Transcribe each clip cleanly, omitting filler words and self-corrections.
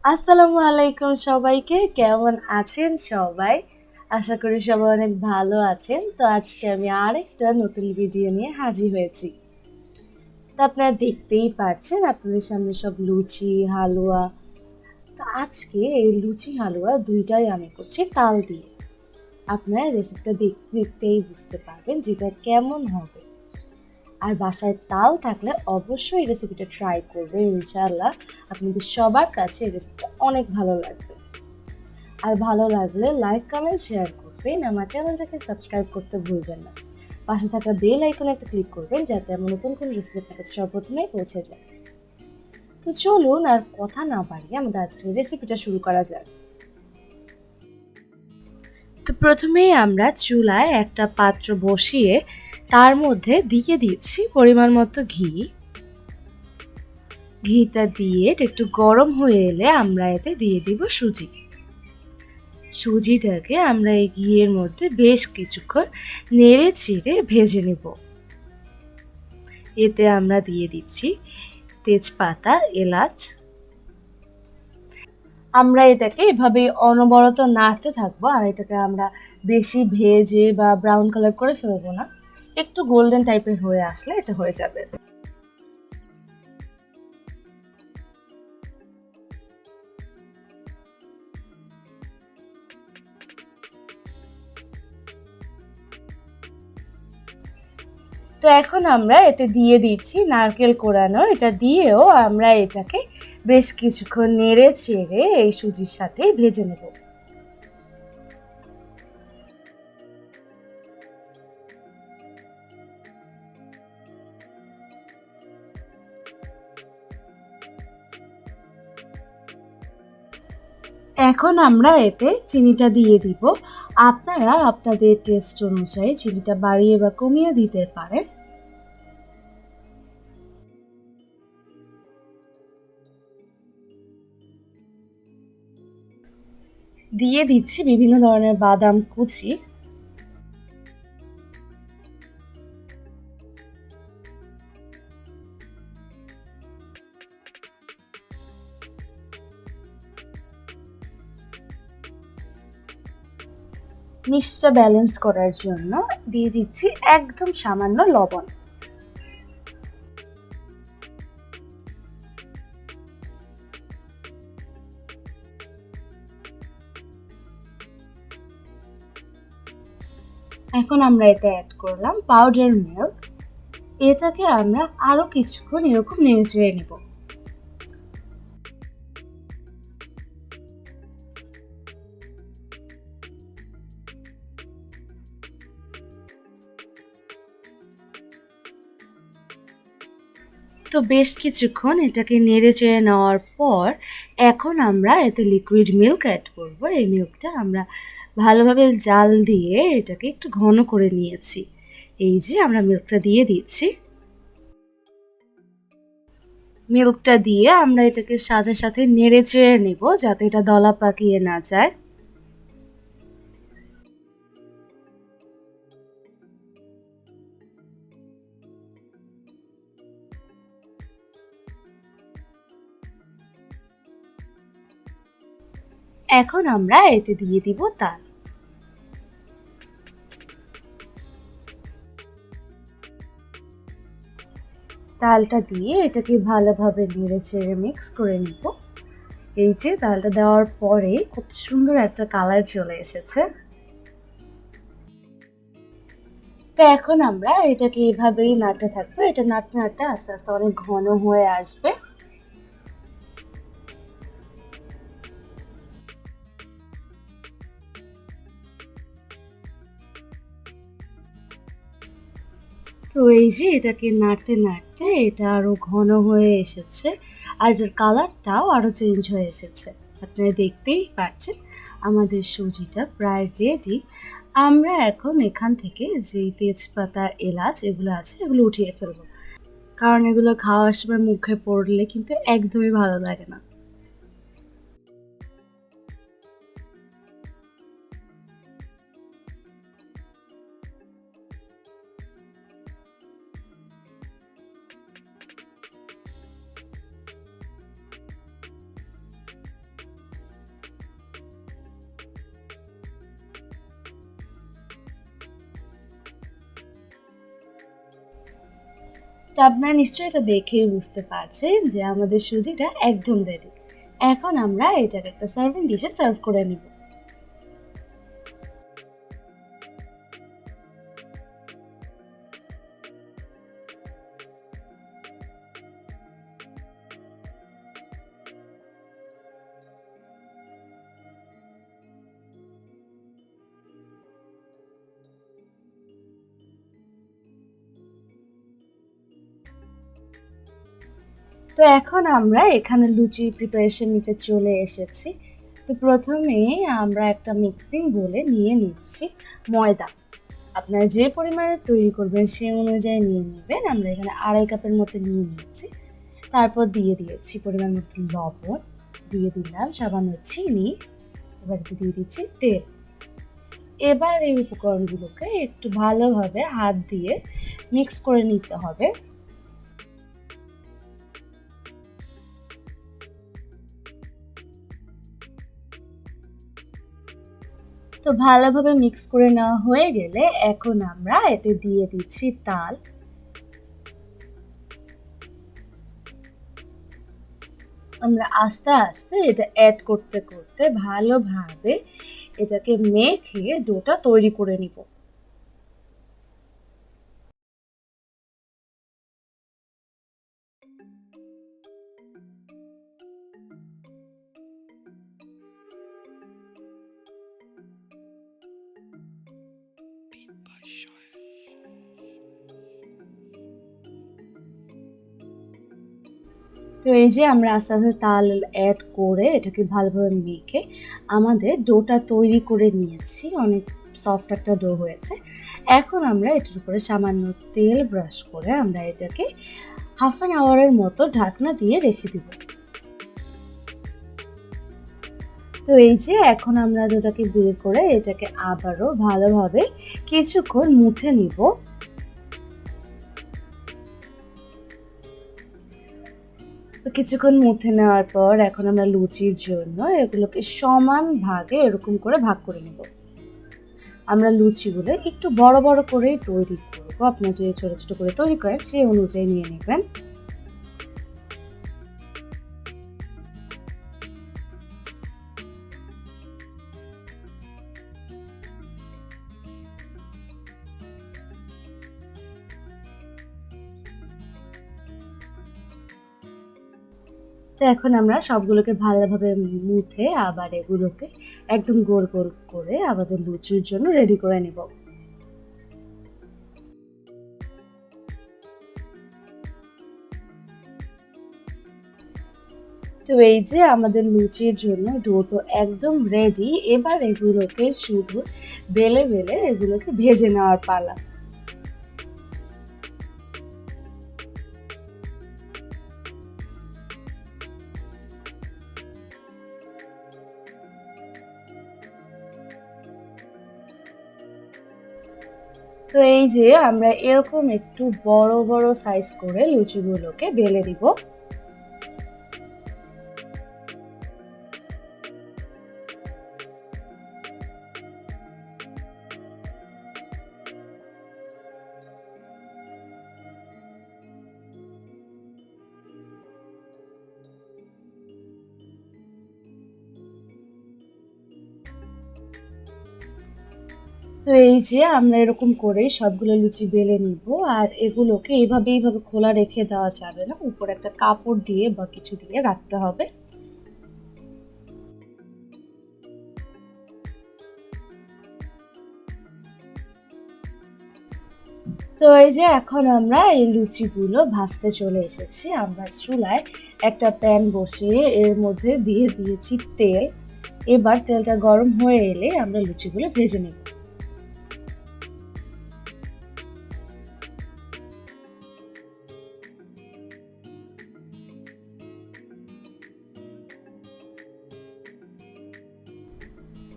আসসালামু আলাইকুম সবাইকে, কেমন আছেন সবাই? আশা করি সবাই অনেক ভালো আছেন। তো আজকে আমি আরেকটা নতুন ভিডিও নিয়ে হাজির হয়েছি। তো আপনারা দেখতেই পারছেন আপনাদের সামনে সব লুচি হালুয়া। তো আজকে এই লুচি হালুয়া দুইটাই আমি করছি তাল দিয়ে। আপনারা রেসিপিটা দেখতে দেখতেই বুঝতে পারবেন যেটা কেমন হবে। আর বাসায় তাল থাকলে অবশ্যই রেসিপিটা ট্রাই করবেন, ইনশাআল্লাহ আপনাদের সবার কাছে এই রেসিপিটা অনেক ভালো লাগবে। আর ভালো লাগলে লাইক কমেন্ট শেয়ার করবেন, আমার চ্যানেলটাকে সাবস্ক্রাইব করতে ভুলবেন না। পাশে থাকা বেল আইকনে একটা ক্লিক করবেন যাতে আমার নতুন কোন রেসিপি আপনার কাছে সর্বপ্রথমেই পৌঁছে যায়। তো চলুন আর কথা না বাড়িয়ে আমাদের আজকের রেসিপিটা শুরু করা যাক। তো প্রথমেই আমরা চুলায় একটা পাত্র বসিয়ে তার মধ্যে দিয়ে দিচ্ছি পরিমাণ মতো ঘি। ঘিটা দিয়ে একটু গরম হয়ে এলে আমরা এতে দিয়ে দিব সুজি। সুজিটাকে আমরা এই ঘিয়ের মধ্যে বেশ কিছুক্ষণ নেড়ে চেড়ে ভেজে নেব। এতে আমরা দিয়ে দিচ্ছি তেজপাতা, এলাচ। আমরা এটাকে এভাবে অনবরত নাড়তে থাকবো, আর এটাকে আমরা বেশি ভেজে বা ব্রাউন কালার করে ফেলবো না, একটু গোল্ডেন টাইপের হয়ে আসলে এটা হয়ে যাবে। তো এখন আমরা এতে দিয়ে দিচ্ছি নারকেল কোড়ানো। এটা দিয়েও আমরা এটাকে বেশ কিছুক্ষণ নেড়ে চেড়ে এই সুজির সাথে ভেজে নেব। এখন আমরা এতে চিনিটা দিয়ে দিব। আপনারা আপনাদের টেস্ট অনুযায়ী চিনিটা বাড়িয়ে বা কমিয়ে দিতে পারেন। দিয়ে দিচ্ছি বিভিন্ন ধরনের বাদাম কুচি। মিষ্টিটা ব্যালেন্স করার জন্য দিয়ে দিচ্ছি একদম সামান্য লবণ। এখন আমরা এতে অ্যাড করলাম পাউডার মিল্ক। এটাকে আমরা আরো কিছুক্ষণ এরকম নেড়ে চেড়ে নেব। তো বেশ কিছুক্ষণ এটাকে নেড়ে চেড়ে নেওয়ার পর এখন আমরা এতে লিকুইড মিল্ক অ্যাড করব। এই মিল্কটা আমরা ভালোভাবে জাল দিয়ে এটাকে একটু ঘন করে নিয়েছি। এই যে আমরা মিল্কটা দিয়ে দিচ্ছি। মিল্কটা দিয়ে আমরা এটাকে সাথে সাথে নেড়ে চেড়ে নেব যাতে এটা দলা পাকিয়ে না যায়। এখন আমরা এতে দিয়ে দিব তাল। তালটা দিয়ে এটাকে ভালোভাবে নেড়ে চেড়ে মিক্স করে নিব। এই যে তালটা দেওয়ার পরে খুব সুন্দর একটা কালার চলে এসেছে। তো এখন আমরা এটাকে এভাবেই নাড়তে থাকবো। এটা নাড়তে নাড়তে আস্তে আস্তে অনেক ঘন হয়ে আসবে। তো এই যে এটাকে নাড়তে নাড়তে এটা আরো ঘন হয়ে এসেছে, আর এটার কালারটাও আরো চেঞ্জ হয়ে এসেছে। আপনারা দেখতেই পাচ্ছেন আমাদের সুজিটা প্রায় রেডি। আমরা এখন এখান থেকে যে তেজপাতা, এলাচ এগুলো আছে এগুলো উঠিয়ে ফেলবো, কারণ এগুলো খাওয়ার সময় মুখে পড়লে কিন্তু একদমই ভালো লাগে না। তো আপনারা নিশ্চয়ই এটা দেখেই বুঝতে পারছেন যে আমাদের সুজিটা একদম রেডি। এখন আমরা এটাকে একটা সার্ভিং ডিশে সার্ভ করে নিব। তো এখন আমরা এখানে লুচি প্রিপারেশন নিতে চলে এসেছি। তো প্রথমে আমরা একটা মিক্সিং বোলে নিয়ে নিচ্ছি ময়দা। আপনারা যে পরিমাণে তৈরি করবেন সেই অনুযায়ী নিয়ে নেবেন। আমরা এখানে 2.5 কাপের মতো নিয়ে নিচ্ছি। তারপর দিয়ে দিয়েছি পরিমাণ মতো লবণ, দিয়ে দিলাম সামান্য চিনি, এবার দিয়ে দিচ্ছি তেল। এবার এই উপকরণগুলোকে একটু ভালোভাবে হাত দিয়ে মিক্স করে নিতে হবে। তো ভালোভাবে মিক্স করে নেওয়া হয়ে গেলে এখন আমরা এতে দিয়ে দিচ্ছি তাল। আমরা আস্তে আস্তে এটা অ্যাড করতে করতে ভালোভাবে এটাকে মেখে ডোটা তৈরি করে নিব। তো এই যে আমরা আস্তে আস্তে তাল অ্যাড করে এটাকে ভালোভাবে মেখে আমাদের ডোটা তৈরি করে নিয়েছি। অনেক সফট একটা ডো হয়েছে। এখন আমরা এটার উপরে সামান্য তেল ব্রাশ করে আমরা এটাকে 1/2 আওয়ারের মতো ঢাকনা দিয়ে রেখে দিব। তো এই যে এখন আমরা ডোটাকে বের করে এটাকে আবারও ভালোভাবে কিছুক্ষণ মুথে নিব। তো কিছুক্ষণ মুথে নেওয়ার পর এখন আমরা লুচির জন্য এগুলোকে সমান ভাগে এরকম করে ভাগ করে নেব। আমরা লুচিগুলো একটু বড় বড় করেই তৈরি করব। আপনারা যে ছোট ছোট করে তৈরি করেন সেই অনুযায়ী নিয়ে নেবেন। তো এখন আমরা সবগুলোকে ভালোভাবে মুথে আবার এগুলোকে একদম গোল গোল করে আমাদের লুচির জন্য রেডি করে নেব। তো এই যে আমাদের লুচির জন্য ডো তো একদম রেডি। এবার এগুলোকে শুধু বেলে বেলে এগুলোকে ভেজে নেওয়ার পালা। তো এই যে আমরা এরকম একটু বড় বড় সাইজ করে লুচিগুলোকে বেলে দিব। তো এই যে আমরা এরকম করেই সবগুলো লুচি বেলে নিব। আর এগুলোকে এইভাবে খোলা রেখে দেওয়া যাবে না, উপরে একটা কাপড় দিয়ে বা কিছু দিয়ে রাখতে হবে। তো এই যে এখন আমরা এই লুচিগুলো ভাজতে চলে এসেছি। আমরা চুলায় একটা প্যান বসিয়ে এর মধ্যে দিয়ে দিয়েছি তেল। এবার তেলটা গরম হয়ে এলে আমরা লুচিগুলো ভেজে নেব।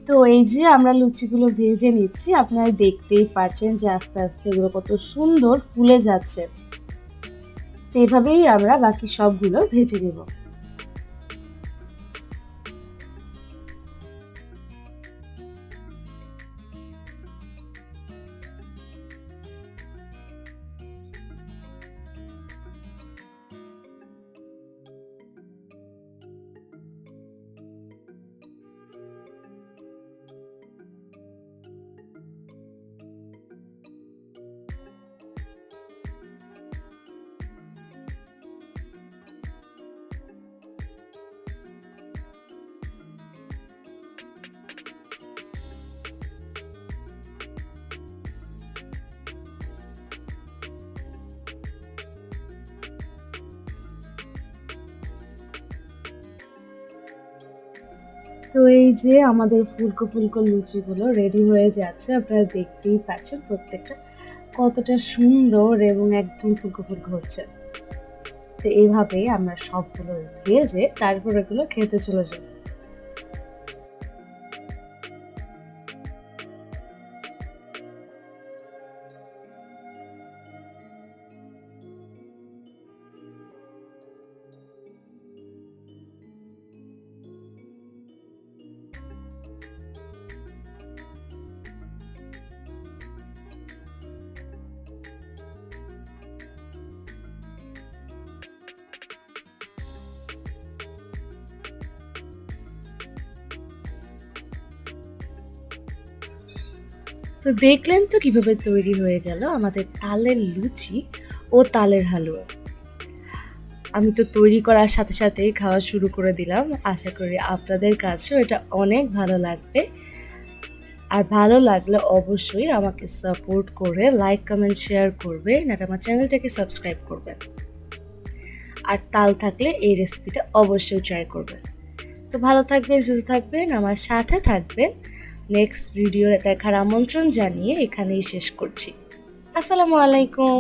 তো এই যে আমরা লুচিগুলো ভেজে নিচ্ছি। আপনারা দেখতেই পাচ্ছেন যে আস্তে আস্তে এগুলো কত সুন্দর ফুলে যাচ্ছে। তো এভাবেই আমরা বাকি সবগুলো ভেজে নেব। তো এই যে আমাদের ফুলকো ফুলকো লুচিগুলো রেডি হয়ে যাচ্ছে, আপনারা দেখতেই পাচ্ছেন প্রত্যেকটা কতটা সুন্দর এবং একদম ফুলকো ফুলকো হচ্ছে। তো এইভাবেই আমরা সবগুলো ভেজে তারপর এগুলো খেতে চলে যাই। তো দেখলেন তো কিভাবে তৈরি হয়ে গেল আমাদের তালের লুচি ও তালের হালুয়া। আমি তো তৈরি করার সাথে সাথেই খাওয়া শুরু করে দিলাম। আশা করি আপনাদের কাছেও এটা অনেক ভালো লাগবে। আর ভালো লাগলে অবশ্যই আমাকে সাপোর্ট করে লাইক কমেন্ট শেয়ার করবেন আর আমার চ্যানেলটাকে সাবস্ক্রাইব করবেন। আর তাল থাকলে এই রেসিপিটা অবশ্যই ট্রাই করবেন। তো ভালো থাকবেন, সুস্থ থাকবেন, আমার সাথে থাকবেন। নেক্সট ভিডিও দেখার আমন্ত্রণ জানিয়ে এখানেই শেষ করছি। আসসালামু আলাইকুম।